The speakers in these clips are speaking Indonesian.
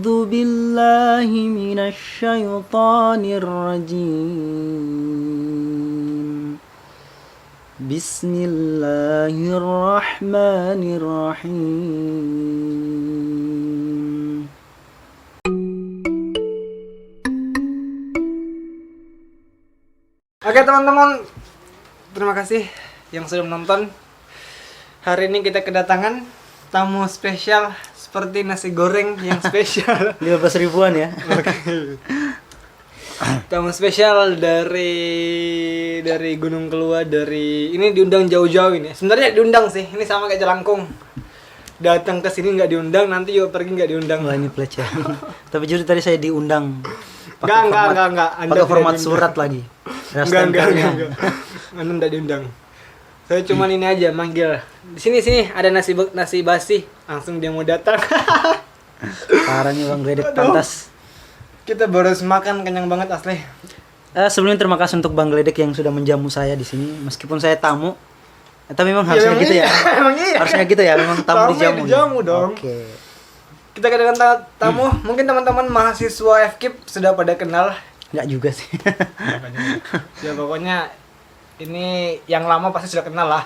أعوذ بالله من الشيطان الرجيم بسم الله الرحمن الرحيم. Oke teman-teman, terima kasih yang sudah menonton. Hari ini kita kedatangan tamu spesial seperti nasi goreng yang spesial. 15 ribuan ya. Oke. Tamu spesial dari Gunung Kelua, ini diundang jauh-jauh ini. Sebenarnya diundang sih, ini sama kayak Jelangkung. Datang ke sini nggak diundang, nanti juga pergi nggak diundang. Wah, ini pelecehan. Tapi jujur tadi saya diundang. Enggak. Pakai format surat lagi. Enggak. Anda tidak diundang. Saya cuman ini aja manggil. Di sini ada nasi basi, langsung dia mau datang. Parah nih Bang Gledek, pantas. Kita baru makan, kenyang banget asli. Sebelumnya terima kasih untuk Bang Gledek yang sudah menjamu saya di sini, meskipun saya tamu. Tapi memang harusnya gitu ya. Emang iya. Harusnya gitu ya, memang tamu dijamu. Dijamu dong. Oke. Kita kedatangan tamu, mungkin teman-teman mahasiswa FKIP sudah pada kenal. Enggak juga sih. Ya pokoknya ini yang lama pasti sudah kenal lah.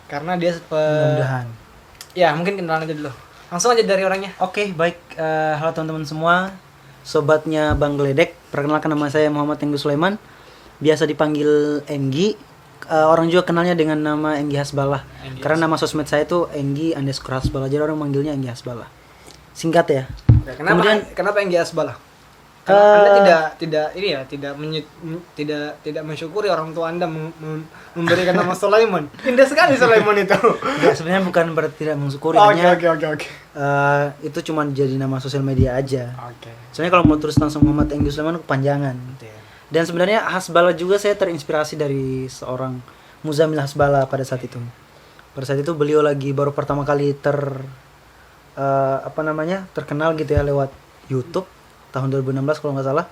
Karena dia Mudah-mudahan. Ya, mungkin kenalan aja dulu. Langsung aja dari orangnya. Oke, baik. Halo teman-teman semua. Sobatnya Bang Gledek. Perkenalkan, nama saya Muhammad Enggi Sulaiman. Biasa dipanggil Enggi. Orang juga kenalnya dengan nama Enggi Hasbalah. Karena nama sosmed saya itu Enggi_Hasbalah. Jadi orang manggilnya Enggi Hasbalah. Singkat ya. Kenapa Enggi Hasbalah? Anda tidak mensyukuri orang tua Anda memberikan nama Sulaiman. Indah sekali Sulaiman itu. Enggak, sebenarnya bukan berarti tidak mensyukuri. Oke. Itu cuma jadi nama sosial media aja. Oke. Soalnya kalau mau terus langsung Muhammad Enggi Sulaiman kepanjangan. Dan sebenarnya Hasbalah juga saya terinspirasi dari seorang Muzamil Hasbalah pada saat itu. Pada saat itu beliau lagi baru pertama kali terkenal gitu ya lewat YouTube tahun 2016 kalau nggak salah.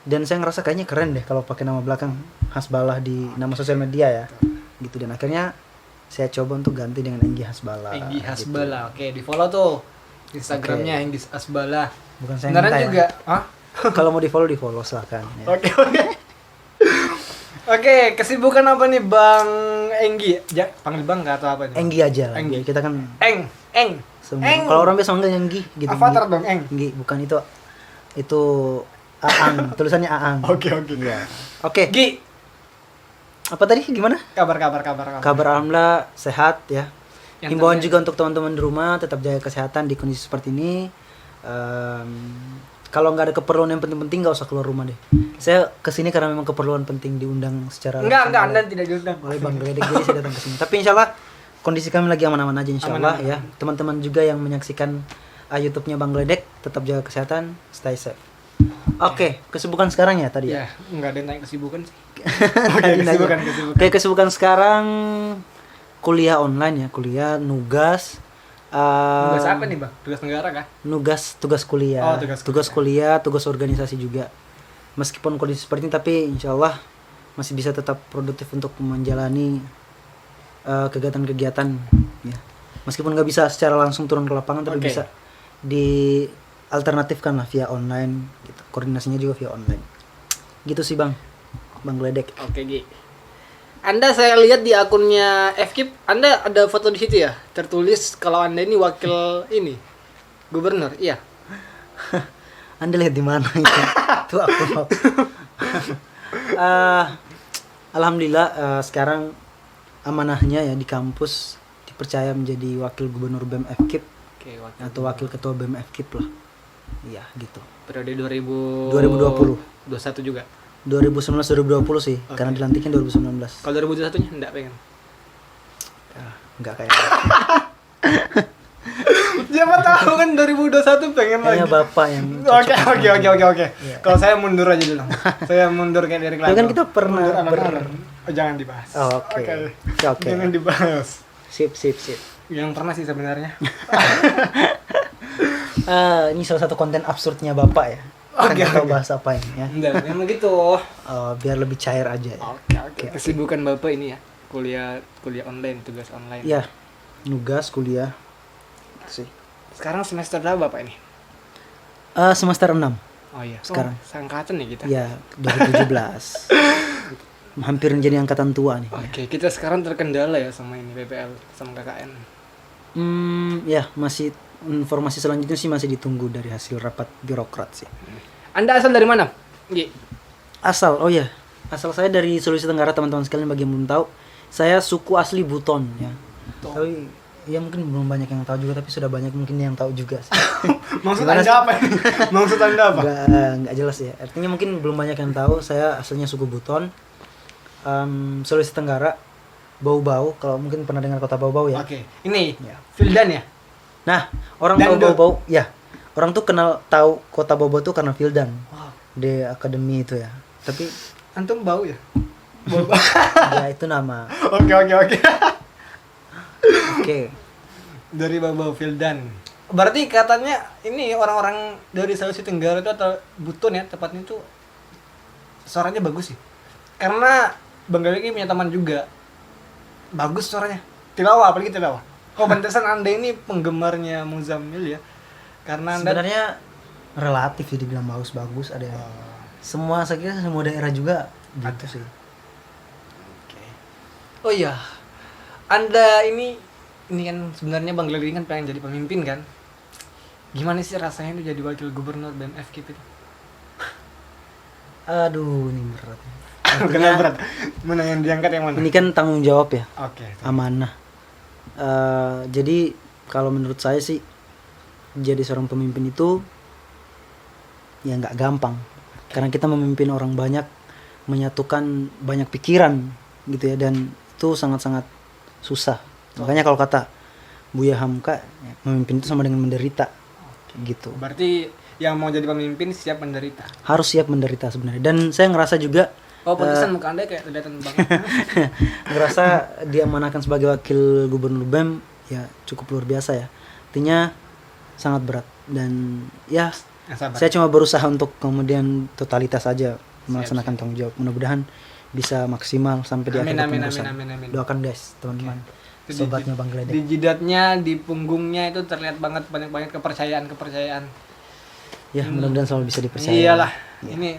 Dan saya ngerasa kayaknya keren deh kalau pakai nama belakang Hasbalah di nama sosial media ya. Gitu, dan akhirnya saya coba untuk ganti dengan Enggi Hasbalah. Enggi Hasbalah. Oke, di-follow tuh Instagramnya Enggi Hasbalah. Bukan saya beneran minta juga. Ya. Kalau mau di-follow silakan ya. Oke, kesibukan apa nih Bang Enggi? Panggil Bang nggak atau apa nih? Enggi aja lah. Enggi. Kita kan Eng. Kalau orang biasa manggil Enggi gitu. Avatar dong, Eng. Enggi, bukan itu Aang, tulisannya Aang. Oke. Iya. Oke. Gi. Apa tadi? Gimana? Kabar. Kabar alhamdulillah sehat ya. Himbauan Yang juga untuk teman-teman di rumah, tetap jaga kesehatan di kondisi seperti ini. Kalau nggak ada keperluan yang penting-penting nggak usah keluar rumah deh. Saya kesini karena memang keperluan penting diundang secara Enggak, Anda tidak diundang oleh Bang Gledek, jadi saya datang ke sini. Tapi insyaallah kondisi kami lagi aman-aman aja insyaallah ya. Teman-teman juga yang menyaksikan YouTube-nya Bang Gledek tetap jaga kesehatan, stay safe. Oke, kesibukan sekarang ya tadi ya. Ya, enggak ada yang tanya kesibukan sih. Kesibukan. Oke, kesibukan sekarang kuliah online ya, kuliah nugas. Tugas apa nih Bang? Tugas negara kah? Tugas kuliah. Tugas kuliah, tugas organisasi juga. Meskipun kondisi seperti ini, tapi insyaallah masih bisa tetap produktif untuk menjalani kegiatan-kegiatan ya. Meskipun nggak bisa secara langsung turun ke lapangan, tapi bisa dialternatifkan lah via online gitu. Koordinasinya juga via online. Gitu sih Bang Gledek. Oke, Gi. Anda saya lihat di akunnya FKIP, Anda ada foto di situ ya? Tertulis kalau Anda ini wakil gubernur. Iya. Anda lihat di mana itu? Itu aku. Alhamdulillah sekarang amanahnya ya di kampus dipercaya menjadi wakil gubernur BEM FKIP. Oke, atau wakil ketua BEM FKIP lah. Iya, gitu. Periode 2020. 21 juga. 2019-2020 sih, karena dilantikin 2019. Kalau 2021-nya enggak pengen. Enggak kayak. Siapa tahu kan 2021 pengen lagi. Kayaknya Bapak yang Oke. Iya. Kalau saya mundur aja dulu. Saya mundur kayak dari kelas. Kan kita pernah jangan dibahas. Oke. Jangan dibahas. Sip. Yang pernah sih sebenarnya. Ini salah satu konten absurdnya Bapak ya. Kita bahas apa ini ya? Enggak, memang gitu. Biar lebih cair aja ya. Oke. Kesibukan Bapak ini ya, kuliah online, tugas online. Iya. Nugas kuliah. Sih. Sekarang semester berapa Bapak ini? Semester 6 Oh iya. Sekarang. Seangkatan ya kita. ya 2017. Hampir menjadi angkatan tua nih. Oke, kita sekarang terkendala ya sama ini PPL sama KKN. Ya masih informasi selanjutnya sih masih ditunggu dari hasil rapat birokrat sih. Anda asal dari mana? Gi. Asal, oh ya, asal saya dari Sulawesi Tenggara teman-teman sekalian bagi yang belum tahu, saya suku asli Buton ya. Tapi ya mungkin belum banyak yang tahu juga, tapi sudah banyak mungkin yang tahu juga sih. Maksud Gimana Anda apa? Maksud Anda apa? Nggak jelas ya. Artinya mungkin belum banyak yang tahu. Saya aslinya suku Buton, Sulawesi Tenggara, Bau-Bau. Kalau mungkin pernah dengar kota Bau-Bau ya. Oke. Ini Ya. Fildan ya? Nah, orang tahu Dandut. Bau-Bau, ya. Orang tuh tahu kota Bau-Bau tuh karena Fildan Wow. di akademi itu ya. Tapi Antum bau ya? Bau. ya itu nama. Oke. Oke. Dari Bau Fildan. Berarti katanya ini orang-orang dari Sulawesi Tenggara itu atau Buton ya tepatnya itu suaranya bagus sih. Karena Bang Galih ini punya teman juga. Bagus suaranya. Tilawah, apalagi tilawah. Oh, pantesan Anda ini penggemarnya Muzammil ya. Karena Anda Sebenarnya relatif sih dibilang bagus-bagus, ada yang semua, saya kira semua daerah juga gitu sih. Oke. Oh iya. Anda ini kan sebenarnya Bang Galih kan pengen jadi pemimpin kan? Gimana sih rasanya itu jadi wakil gubernur BMFK itu? Aduh, ini berat. Kenapa berat? Mana yang diangkat yang mana? Ini kan tanggung jawab ya, Oke. amanah. Jadi kalau menurut saya sih jadi seorang pemimpin itu ya nggak gampang, karena kita memimpin orang banyak, menyatukan banyak pikiran gitu ya, dan itu sangat-sangat susah. Makanya kalau kata Buya Hamka, ya, memimpin itu sama dengan menderita gitu. Berarti yang mau jadi pemimpin siap menderita. Harus siap menderita sebenarnya. Dan saya ngerasa juga Oh, pantesan muka Anda kayak kelihatan banget. ngerasa diamanahkan sebagai wakil gubernur BEM ya cukup luar biasa ya. Artinya sangat berat, dan ya Yang sabar. saya cuma berusaha untuk kemudian totalitas saja melaksanakan tanggung jawab. Mudah-mudahan bisa maksimal sampai di akhir kepengurusan. Amin. Doakan guys, teman-teman. Itu Sobatnya Bang Di Geledek. jidatnya, di punggungnya itu terlihat banget banyak kepercayaan. Ya, mudah-mudahan selalu bisa dipercaya. Iyalah. Ya. Ini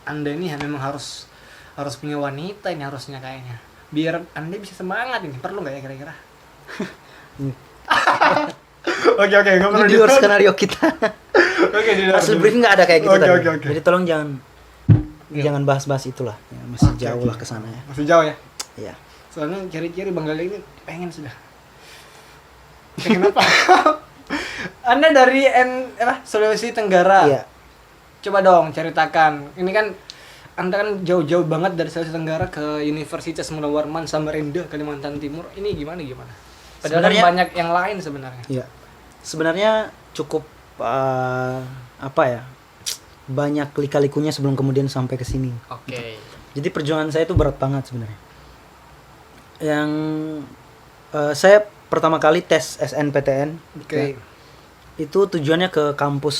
Anda ini memang harus punya wanita ini harusnya kayaknya. Biar Anda bisa semangat ini. Perlu nggak ya kira-kira? Oke, nggak Ini perlu di luar skenario kita. Oke, di luar. Hasil briefing nggak ada kayak gitu tadi. Oke. Jadi tolong jangan bahas-bahas itulah. Ya, masih Oke, jauh oke. lah ke sana ya. Masih jauh ya? Iya. Soalnya ciri-ciri Bang Galih ini pengen sudah. Pengen apa? Anda dari Sulawesi Tenggara. Iya. Coba dong ceritakan. Ini kan Anda kan jauh-jauh banget dari Sulawesi Tenggara ke Universitas Munawarman Samarinda, Kalimantan Timur. Ini gimana? Padahal kan Sebenarnya- banyak yang lain sebenarnya. Iya. Sebenarnya cukup apa ya? Banyak lika-likunya sebelum kemudian sampai ke sini. Oke. Jadi perjuangan saya itu berat banget sebenarnya. Yang saya pertama kali tes SNPTN. Oke. ya, itu tujuannya ke kampus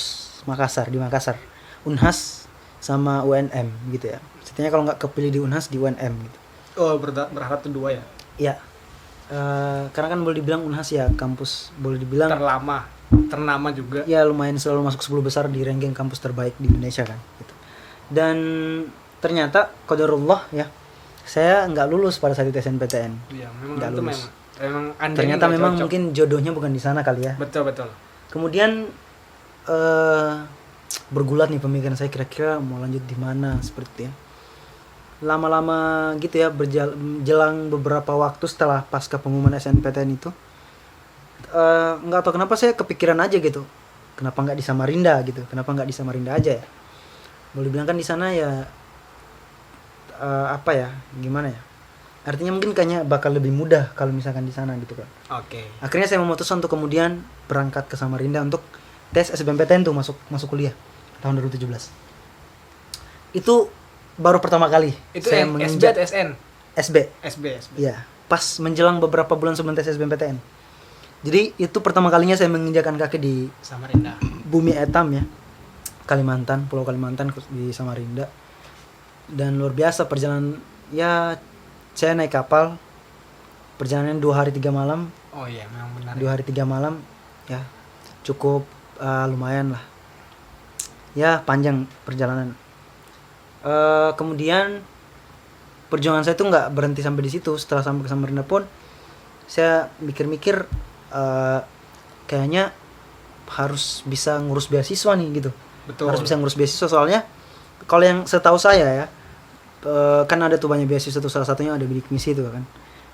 Makassar, di Makassar. Unhas sama UNM gitu ya. Setidaknya kalau nggak kepilih di Unhas, di UNM gitu. Oh, berharap kedua ya. Iya. Karena kan boleh dibilang Unhas ya kampus boleh dibilang Ternama juga. ya lumayan selalu masuk 10 besar di ranking kampus terbaik di Indonesia kan gitu. Dan ternyata qadarullah ya, saya nggak lulus pada saat itu SNPTN. Iya, memang Nggak itu lulus. memang Anda Ternyata ini nggak memang cocok. mungkin jodohnya bukan di sana kali ya. Betul. Kemudian bergulat nih pemikiran saya, kira-kira mau lanjut di mana seperti ya. Lama-lama gitu ya, jelang beberapa waktu setelah pasca pengumuman SNPTN itu, nggak tahu kenapa saya kepikiran aja gitu, kenapa nggak di Samarinda gitu, kenapa nggak di Samarinda aja ya. Boleh bilang kan di sana ya apa ya, gimana ya, artinya mungkin kayaknya bakal lebih mudah kalau misalkan di sana gitu kan. Oke. Akhirnya saya memutuskan untuk kemudian berangkat ke Samarinda untuk tes SBMPTN tuh, masuk kuliah tahun 2017. Itu baru pertama kali Itu saya SB menginjak atau SN? SB. SB. Iya, pas menjelang beberapa bulan sebelum tes SBMPTN. Jadi itu pertama kalinya saya menginjakan kaki di Samarinda. bumi etam ya, Kalimantan, Pulau Kalimantan di Samarinda. Dan luar biasa perjalanan ya, saya naik kapal, perjalanan 2 hari 3 malam. Oh iya, memang benar. 2 hari 3 malam ya, cukup lumayan lah. ya panjang perjalanan. Kemudian perjuangan saya itu nggak berhenti sampai di situ. Setelah sampai ke Samarinda pun saya mikir-mikir, kayaknya harus bisa ngurus beasiswa nih gitu. Betul. Harus bisa ngurus beasiswa, soalnya kalau yang setahu saya ya, kan ada tuh banyak beasiswa tuh, salah satunya ada bidik misi itu kan.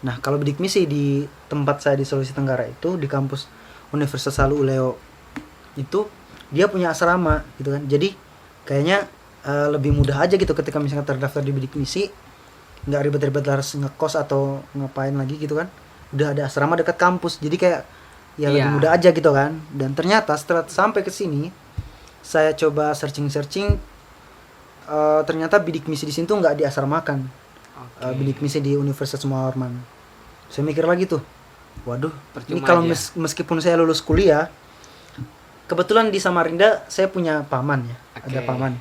Nah kalau bidik misi di tempat saya di Sulawesi Tenggara itu, di kampus Universitas Halu Oleo itu, dia punya asrama gitu kan. Jadi kayaknya lebih mudah aja gitu ketika misalnya terdaftar di bidik misi, nggak ribet-ribet harus ngekos atau ngapain lagi gitu kan. Udah ada asrama dekat kampus, jadi kayak ya lebih mudah aja gitu kan. Dan ternyata setelah sampai ke sini, saya coba searching, ternyata bidik misi di sini tuh nggak diasramakan. Bidik misi di Universitas Muhammad. Saya mikir lagi tuh, waduh, ini kalau meskipun saya lulus kuliah, kebetulan di Samarinda saya punya paman ya, ada paman.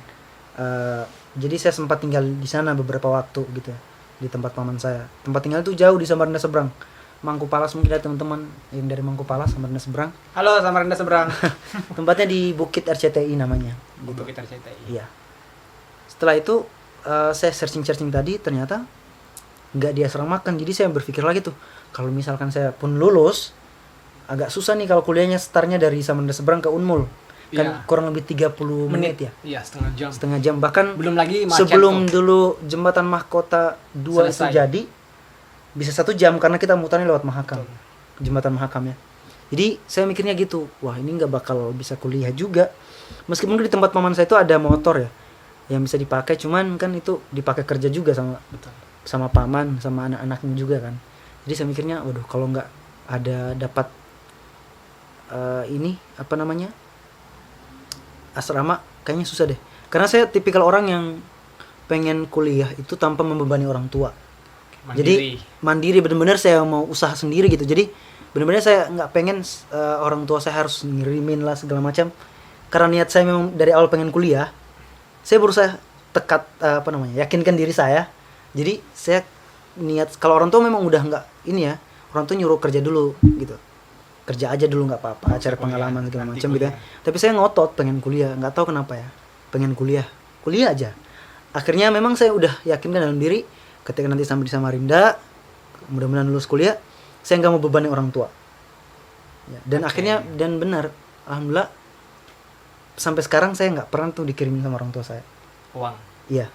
Jadi saya sempat tinggal di sana beberapa waktu gitu ya, di tempat paman saya. Tempat tinggal itu jauh di Samarinda seberang. Mangkupalas, mungkin ada teman-teman yang dari Mangkupalas, Samarinda seberang. Halo Samarinda seberang. Tempatnya di Bukit RCTI namanya. Gitu. Bukit RCTI. Iya. Setelah itu saya searching tadi, ternyata nggak diasramakan. Jadi saya berpikir lagi tuh, kalau misalkan saya pun lulus, agak susah nih kalau kuliahnya startnya dari Samarinda seberang ke Unmul. Kan kurang lebih 30 menit ya. Iya, setengah jam. Bahkan belum lagi macet sebelum tuh. dulu jembatan Mahkota 2 itu jadi, bisa 1 jam karena kita mutarnya lewat Mahakam. Jembatan Mahakam ya. Jadi saya mikirnya gitu, wah ini nggak bakal bisa kuliah juga. Meskipun di tempat paman saya itu ada motor ya, yang bisa dipakai, cuman kan itu dipakai kerja juga sama paman, sama anak-anaknya juga kan. Jadi saya mikirnya, waduh kalau nggak ada dapat ini apa namanya, asrama, kayaknya susah deh. Karena saya tipikal orang yang pengen kuliah itu tanpa membebani orang tua. Jadi mandiri, benar-benar saya mau usaha sendiri gitu. Jadi benar-benar saya nggak pengen orang tua saya harus ngirimin lah segala macam. Karena niat saya memang dari awal pengen kuliah. Saya berusaha yakinkan diri saya. Jadi saya niat, kalau orang tua memang udah nggak ini ya, orang tua nyuruh kerja dulu gitu. Kerja aja dulu nggak apa-apa, cari pengalaman segala macam gitu ya. Tapi saya ngotot pengen kuliah, nggak tahu kenapa ya, pengen kuliah aja. Akhirnya memang saya udah yakinkan dalam diri, ketika nanti sampai di Samarinda, mudah-mudahan lulus kuliah, saya nggak mau bebani orang tua. Ya, dan akhirnya, dan benar, alhamdulillah, sampai sekarang saya nggak pernah tuh dikirimin sama orang tua saya uang. Iya,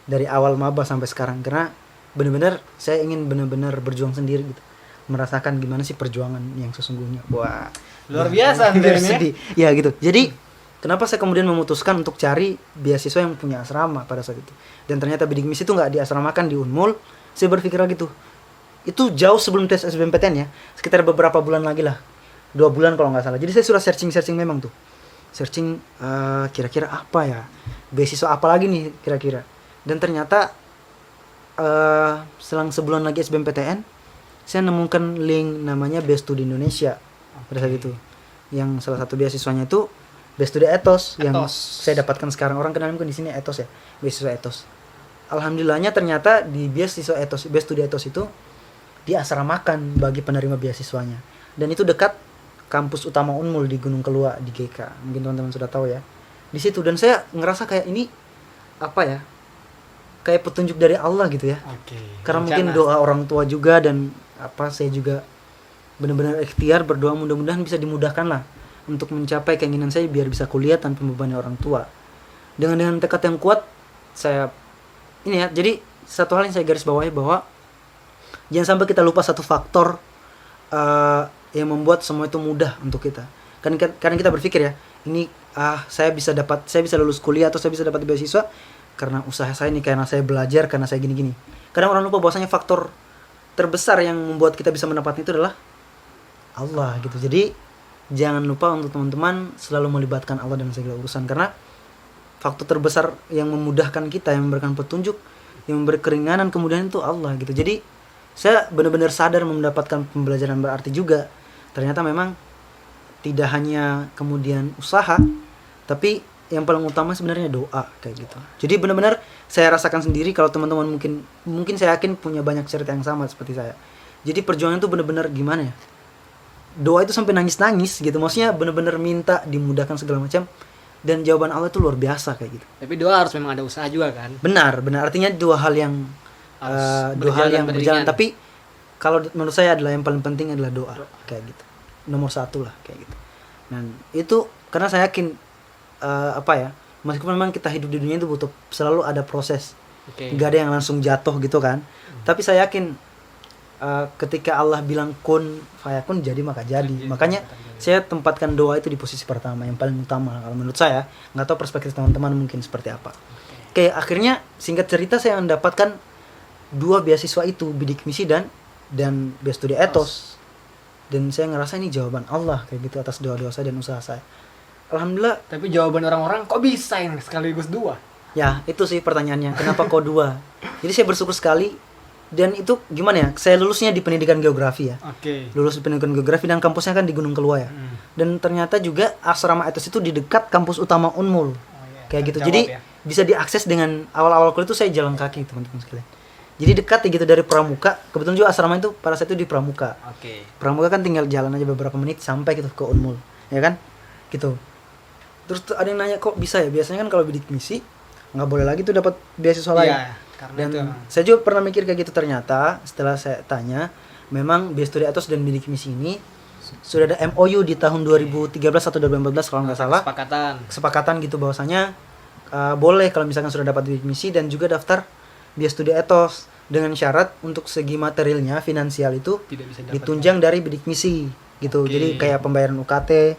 dari awal maba sampai sekarang, karena benar-benar saya ingin benar-benar berjuang sendiri gitu. Merasakan gimana sih perjuangan yang sesungguhnya. Wah, luar biasa sedih. Ya gitu. Jadi kenapa saya kemudian memutuskan untuk cari beasiswa yang punya asrama pada saat itu. Dan ternyata bidik misi itu nggak diasramakan di Unmul. Saya berpikir lagi tuh, itu jauh sebelum tes SBMPTN ya, sekitar beberapa bulan lagi lah, 2 bulan kalau nggak salah. Jadi saya sudah searching memang tuh, searching kira-kira apa ya, beasiswa apa lagi nih kira-kira. Dan ternyata selang sebulan lagi SBMPTN, saya nemukan link namanya Bestudi Indonesia pada saat itu. Yang salah satu beasiswanya itu Bestudi Ethos yang saya dapatkan sekarang. Orang kenal mungkin di sini Ethos ya, beasiswa Ethos. Alhamdulillahnya ternyata di beasiswa Ethos, Bestudi Ethos itu diasramakan bagi penerima beasiswanya. Dan itu dekat kampus utama Unmul di Gunung Kelua di GK. Mungkin teman-teman sudah tahu ya. Di situ, dan saya ngerasa kayak ini apa ya? Kayak petunjuk dari Allah gitu ya. Karena mungkin doa orang tua juga, dan saya juga benar-benar ikhtiar berdoa, mudah-mudahan bisa dimudahkan lah untuk mencapai keinginan saya biar bisa kuliah tanpa membebani orang tua. Dengan tekad yang kuat, saya ini ya. Jadi satu hal yang saya garis bawahi, bahwa jangan sampai kita lupa satu faktor yang membuat semua itu mudah untuk kita. Karena kita berpikir ya, ini saya bisa lulus kuliah atau saya bisa dapat beasiswa karena usaha saya ini, karena saya belajar, karena saya gini-gini. Kadang orang lupa bahwasanya faktor terbesar yang membuat kita bisa mendapatkan itu adalah Allah gitu. Jadi jangan lupa untuk teman-teman selalu melibatkan Allah dalam segala urusan, karena faktor terbesar yang memudahkan kita, yang memberikan petunjuk, yang memberi keringanan kemudian itu Allah gitu. Jadi saya benar-benar sadar mendapatkan pembelajaran berarti juga. Ternyata memang tidak hanya kemudian usaha, tapi yang paling utama sebenarnya doa kayak gitu. Jadi benar-benar saya rasakan sendiri. Kalau teman-teman mungkin saya yakin punya banyak cerita yang sama seperti saya. Jadi perjuangan itu benar-benar gimana ya? Doa itu sampai nangis-nangis gitu. Maksudnya benar-benar minta dimudahkan segala macam. dan jawaban Allah itu luar biasa kayak gitu. Tapi doa harus memang ada usaha juga kan. Benar, artinya dua hal yang berjalan. Tapi kalau menurut saya adalah yang paling penting adalah doa. Kayak gitu. Nomor satu lah kayak gitu. Dan itu karena saya yakin meskipun memang kita hidup di dunia itu butuh selalu ada proses. Nggak ada yang langsung jatuh gitu kan. Tapi saya yakin ketika Allah bilang kun fayakun, jadi maka jadi. Makanya saya tempatkan doa itu di posisi pertama, yang paling utama kalau menurut saya. Nggak tahu perspektif teman-teman mungkin seperti apa. Oke, akhirnya singkat cerita saya mendapatkan 2 beasiswa itu, bidik misi dan Via Studia Ethos. Dan saya ngerasa ini jawaban Allah kayak gitu atas doa-doa saya dan usaha saya. Alhamdulillah. Tapi jawaban orang-orang kok bisa yang sekaligus 2? Ya, itu sih pertanyaannya. Kenapa kok 2? Jadi saya bersyukur sekali. Dan itu gimana ya? Saya lulusnya di pendidikan geografi ya. Lulus di pendidikan geografi dan kampusnya kan di Gunung Kelua ya. Dan ternyata juga asrama etos itu di dekat kampus utama Unmul. Kayak gitu. Jadi bisa diakses dengan awal-awal kuliah itu saya jalan kaki teman-teman sekalian. Jadi dekat ya gitu dari Pramuka. Kebetulan juga asrama itu pada saat itu di Pramuka. Pramuka kan tinggal jalan aja beberapa menit sampai gitu ke Unmul, ya kan? Gitu. Terus ada yang nanya kok bisa ya? Biasanya kan kalau bidik misi nggak boleh lagi tuh dapat beasiswa lain. Dan saya juga pernah mikir kayak gitu, ternyata setelah saya tanya, memang Via Studia Ethos dan bidik misi ini sudah ada MOU di tahun 2013 atau 2014 kalau nggak salah. Kesepakatan gitu bahwasanya boleh kalau misalkan sudah dapat bidik misi dan juga daftar Via Studia Ethos dengan syarat untuk segi materialnya finansial itu ditunjang dari bidik misi gitu. Jadi kayak pembayaran UKT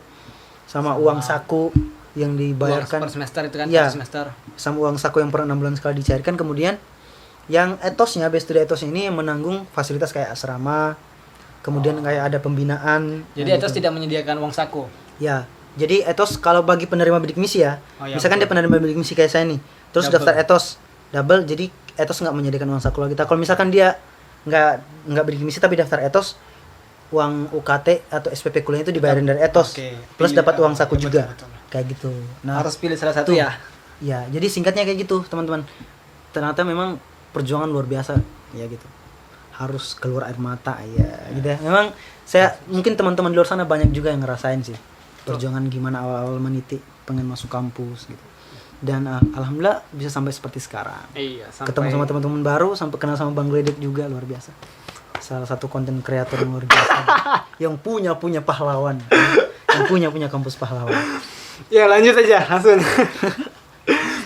sama uang saku yang dibayarkan per semester itu kan, ya, per semester. Sama uang saku yang per 6 bulan sekali dicairkan. Kemudian yang etosnya, Via Studia Ethos ini yang menanggung fasilitas kayak asrama, kemudian kayak ada pembinaan. Jadi Ethos tidak menyediakan uang saku? Ya, jadi Ethos kalau bagi penerima bidik misi ya, misalkan dia penerima bidik misi kayak saya nih, terus daftar Ethos double, jadi Ethos nggak menyediakan uang saku lagi. Kalau misalkan dia nggak bidik misi tapi daftar Ethos, uang UKT atau SPP kuliah itu dibayarin dari Ethos, plus dapat uang saku juga. Kayak gitu. Nah, harus pilih salah satu ya. Ya, jadi singkatnya kayak gitu, teman-teman. Ternyata memang perjuangan luar biasa ya gitu. Harus keluar air mata ya gitu ya. Memang saya mungkin teman-teman di luar sana banyak juga yang ngerasain sih perjuangan gimana awal-awal meniti pengen masuk kampus gitu. Dan alhamdulillah bisa sampai seperti sekarang. Ketemu sama teman-teman baru, sampai kenal sama Bang Gledek juga luar biasa. Salah satu konten kreator yang luar biasa. Yang punya pahlawan. Yang punya kampus pahlawan. Ya lanjut aja langsung.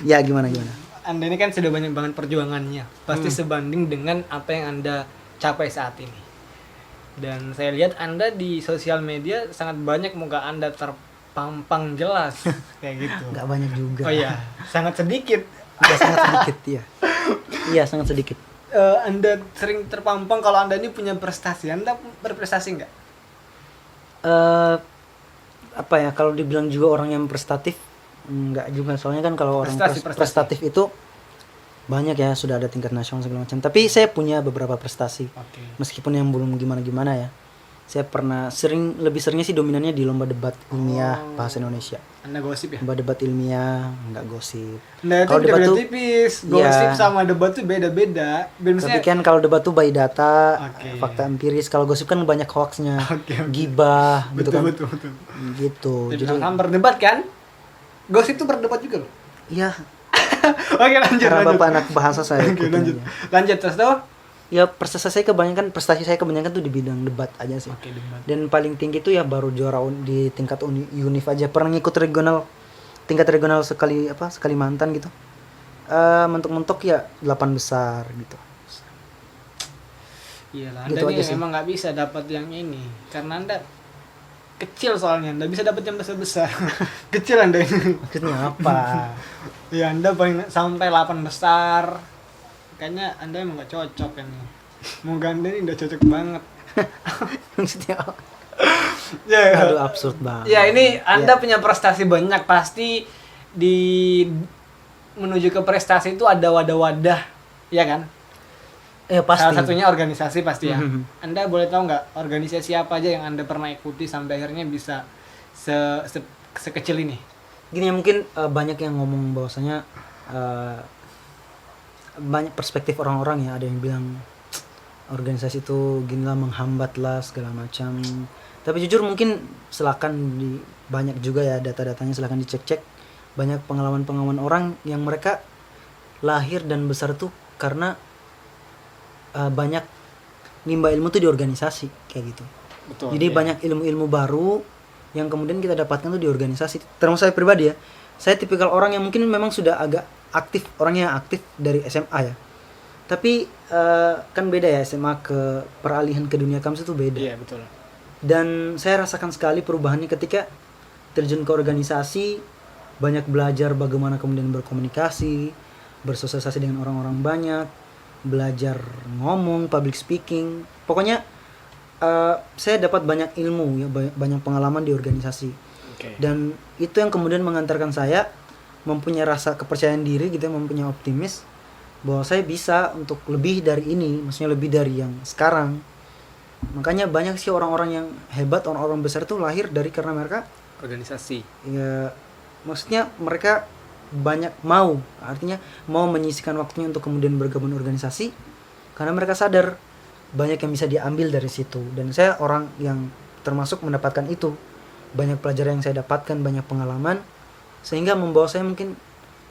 Ya gimana? Anda ini kan sudah banyak banget perjuangannya. Pasti sebanding dengan apa yang Anda capai saat ini. Dan saya lihat Anda di sosial media sangat banyak muka Anda terpampang jelas kayak gitu. Nggak banyak juga. Oh iya, sangat sedikit. Ya, sangat sedikit ya. Iya, sangat sedikit. Anda sering terpampang kalau Anda ini punya prestasi. Anda berprestasi nggak? Apa ya, kalau dibilang juga orang yang prestatif enggak juga, soalnya kan kalau orang prestatif itu banyak ya, sudah ada tingkat nasional segala macam. Tapi saya punya beberapa prestasi, meskipun yang belum gimana ya. Saya pernah lebih seringnya sih dominannya di lomba debat ilmiah bahasa Indonesia. Anda gosip ya? Lomba debat ilmiah, enggak gosip. Nah, itu debat tuh tipis. Gosip sama debat tuh beda-beda. Tapi kan kalau debat tuh by data, fakta empiris. Kalau gosip kan banyak hoaxnya, gibah gitu kan. Betul. Gitu. Jadi kan berdebat kan? Gosip tuh berdebat juga loh. Iya. Oke, lanjut. Karena Bapak anak bahasa saya. Lanjut terus tuh. Ya, prestasi saya kebanyakan tuh di bidang debat aja sih. Debat. Dan paling tinggi tuh ya baru juara di tingkat univ aja. Pernah ngikut tingkat regional sekali Kalimantan gitu. Mentok-mentok ya 8 besar gitu. Iyalah, Anda gitu ini memang nggak bisa dapat yang ini karena Anda kecil, soalnya Anda bisa dapat yang besar-besar. Kecil Anda ini. Maksudnya apa? Ya Anda paling sampai 8 besar. Kayaknya Anda emang gak cocok kan nih. Moga Anda ini udah cocok banget. Maksudnya apa? Ya. Aduh, absurd banget. Ya ini Anda punya prestasi banyak, pasti di menuju ke prestasi itu ada wadah-wadah, ya kan? Pasti. Salah satunya organisasi pasti ya. Anda boleh tahu nggak organisasi apa aja yang Anda pernah ikuti sampai akhirnya bisa sekecil ini? Gini ya, mungkin banyak yang ngomong bahwasanya banyak perspektif orang-orang ya, ada yang bilang organisasi itu ginilah, menghambat lah segala macam. Tapi jujur mungkin silakan banyak juga ya data-datanya, silakan dicek-cek banyak pengalaman-pengalaman orang yang mereka lahir dan besar tuh karena banyak nimba ilmu tuh di organisasi kayak gitu. Betul. Jadi banyak ilmu-ilmu baru yang kemudian kita dapatkan tuh di organisasi. Termasuk saya pribadi ya, saya tipikal orang yang mungkin memang sudah agak aktif, orangnya yang aktif dari SMA ya. Tapi kan beda ya, SMA ke peralihan ke dunia kampus itu beda. Iya, betul. Dan saya rasakan sekali perubahannya ketika terjun ke organisasi, banyak belajar bagaimana kemudian berkomunikasi, bersosialisasi dengan orang-orang banyak, belajar ngomong, public speaking. Pokoknya saya dapat banyak ilmu ya, banyak pengalaman di organisasi. Oke. Dan itu yang kemudian mengantarkan saya mempunyai rasa kepercayaan diri gitu, mempunyai optimis bahwa saya bisa untuk lebih dari ini, maksudnya lebih dari yang sekarang. Makanya banyak sih orang-orang yang hebat, orang-orang besar itu lahir dari karena mereka Organisasi. ya, maksudnya mereka banyak mau, artinya mau menyisihkan waktunya untuk kemudian bergabung organisasi karena mereka sadar banyak yang bisa diambil dari situ. Dan saya orang yang termasuk mendapatkan itu, banyak pelajaran yang saya dapatkan, banyak pengalaman sehingga membawa saya mungkin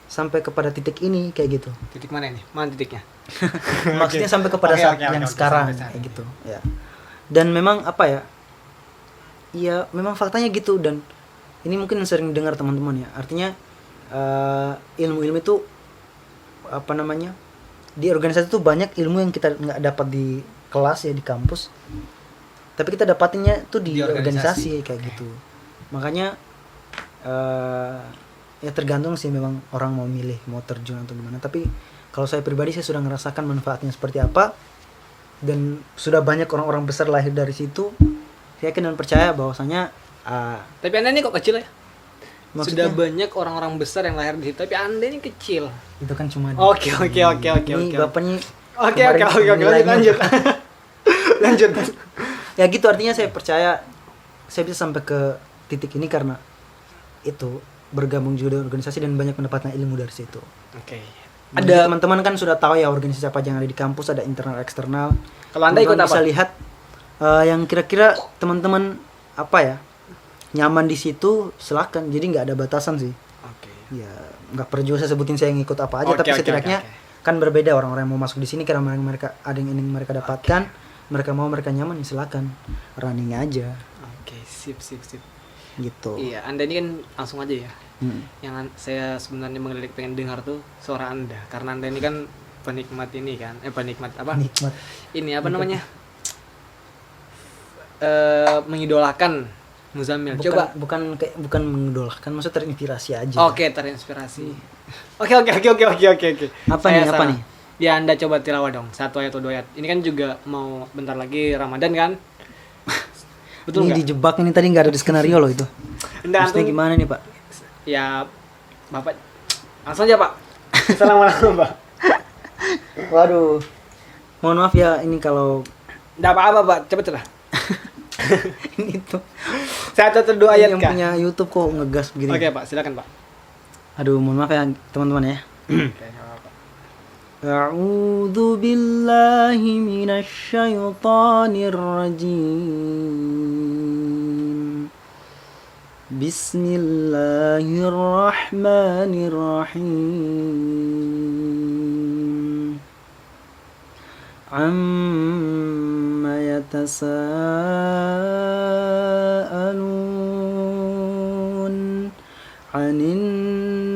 sampai kepada titik ini kayak gitu. Titik mana ini? Mana titiknya? Maksudnya sampai kepada saat yang sekarang sampai saat kayak ini. gitu ya. Dan memang apa ya, ya memang faktanya gitu. Dan ini mungkin sering dengar teman-teman ya, artinya ilmu-ilmu itu apa namanya, di organisasi itu banyak ilmu yang kita nggak dapat di kelas ya, di kampus, tapi kita dapatinnya tuh di organisasi kayak gitu. Makanya ya tergantung sih memang orang mau milih mau terjun atau gimana. Tapi kalau saya pribadi, saya sudah ngerasakan manfaatnya seperti apa, dan sudah banyak orang-orang besar lahir dari situ. Saya yakin dan percaya bahwasanya Tapi Anda ini kok kecil ya? maksudnya Sudah banyak orang-orang besar yang lahir di situ, tapi Anda ini kecil. itu kan cuma Oke. ini bapaknya Oke, kemarin nilainya lanjut. Lanjut. ya gitu. Artinya saya percaya saya bisa sampai ke titik ini karena itu bergabung juga dengan organisasi dan banyak mendapatkan ilmu dari situ. Oke. Ada teman-teman kan sudah tahu ya organisasi apa aja yang ada di kampus, ada internal eksternal. Kalau Anda ikut Teman-teman apa? bisa lihat yang kira-kira teman-teman apa ya nyaman di situ, silakan. Jadi nggak ada batasan sih. Oke. Ya nggak perlu juga saya sebutin saya ngikut apa aja, Oke, tapi oke, setidaknya oke. kan berbeda orang-orang yang mau masuk di sini karena mereka ada yang ingin mereka dapatkan, mereka mau, mereka nyaman, ya silakan running aja Oke, sip. gitu. Iya, Anda ini kan langsung aja ya. Hmm. Yang saya sebenarnya mengelirik pengen dengar tuh suara Anda, karena Anda ini kan penikmat ini kan. Penikmat apa? Nikmat. Ini apa namanya? Mengidolakan Muzammil. Coba. bukan mengidolakan, maksud terinspirasi aja. Oke, terinspirasi. Oke. Apa nih, apa nih? Ya, Anda coba tilawah dong, 1 ayat atau 2 ayat. Ini kan juga mau bentar lagi Ramadan kan? Betul Ini nggak? dijebak, ini tadi nggak ada di skenario loh itu. Anda Maksudnya antum- gimana nih Pak? Ya, Bapak langsung aja, Pak. Assalamualaikum, Pak. Waduh, mohon maaf ya ini kalau Enggak apa-apa, Pak. Cepet. ini tuh 1 atau 2 ayat yang kah? punya YouTube kok ngegas begini. Oke, Pak. Silakan, Pak. Aduh, mohon maaf ya teman-teman ya. Oke, nggak apa-apa. A'udzu billahi minasy syaithanir rajim. Bismillahirrahmanirrahim. Amma yatasaalun 'anil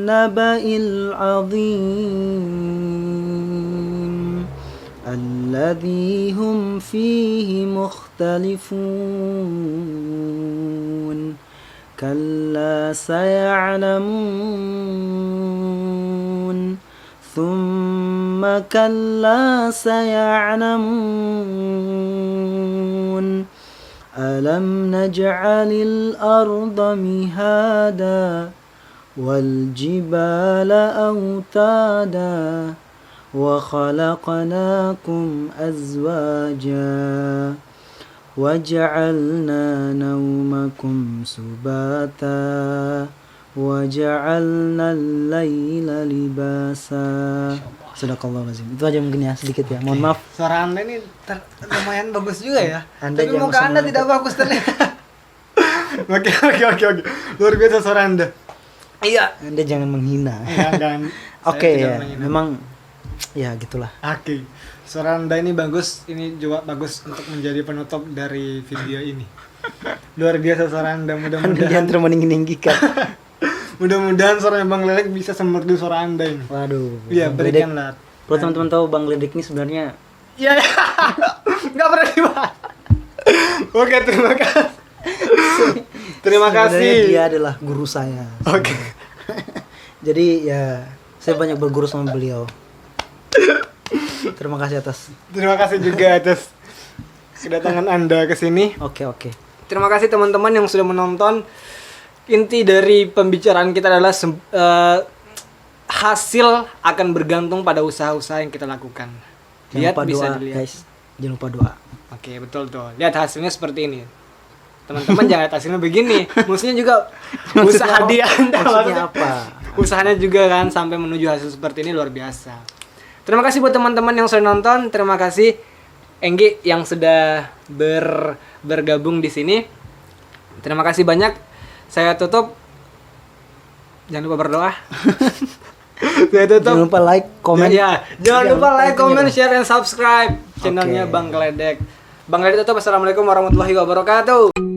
naba'il 'azim alladzi hum fihi mukhtalifun. كلا سيعلمون ثم كلا سيعلمون ألم نجعل الأرض مهادا والجبال أوتادا وخلقناكم أزواجا وجعلنا نومكم سباتا وجعلنا الليل لباسا. Sadaqallahul-azim. Itu aja mungkin ya, sedikit ya. Mohon maaf. Suara Anda ini lumayan bagus juga ya. Anda Tapi jangan muka Anda semangat. tidak bagus terlihat. Oke. Luar biasa suara Anda. Iya. Anda jangan menghina. Jangan. Oke ya, memang ya gitulah. Oke. Suara Anda ini bagus, ini juga bagus untuk menjadi penutup dari video ini. Luar biasa suara Anda, Anda mudah-mudahan diantar meninggi-ninggikan. mudah-mudahan suara Bang Ledek bisa semerdu suara Anda ini. Waduh. Iya, Bang Ledek. berikanlah. Kalau teman-teman tahu Bang Ledek ini sebenarnya Iya, nggak pernah dibahas. Oke, terima kasih. Terima sebenarnya kasih. dia adalah guru saya. Oke. Jadi ya saya banyak berguru sama beliau. Terima kasih atas. Terima kasih juga atas kedatangan Anda ke sini. Oke. Terima kasih teman-teman yang sudah menonton. Inti dari pembicaraan kita adalah hasil akan bergantung pada usaha-usaha yang kita lakukan. Jangan Lihat lupa bisa doa, dilihat. guys. Jangan lupa doa. Oke, betul tuh. Lihat hasilnya seperti ini. Teman-teman jangan lihat hasilnya begini. Maksudnya juga usaha dia. Maksudnya apa? Usahanya juga kan sampai menuju hasil seperti ini luar biasa. Terima kasih buat teman-teman yang sudah nonton. Terima kasih Enggi yang sudah bergabung di sini. Terima kasih banyak. Saya tutup. Jangan lupa berdoa. Saya tutup. Jangan lupa like, komen. Ya, jangan lupa like, comment, penting share, dan subscribe channelnya Oke. Bang Ledek. Bang Ledek tutup. Assalamualaikum warahmatullahi wabarakatuh.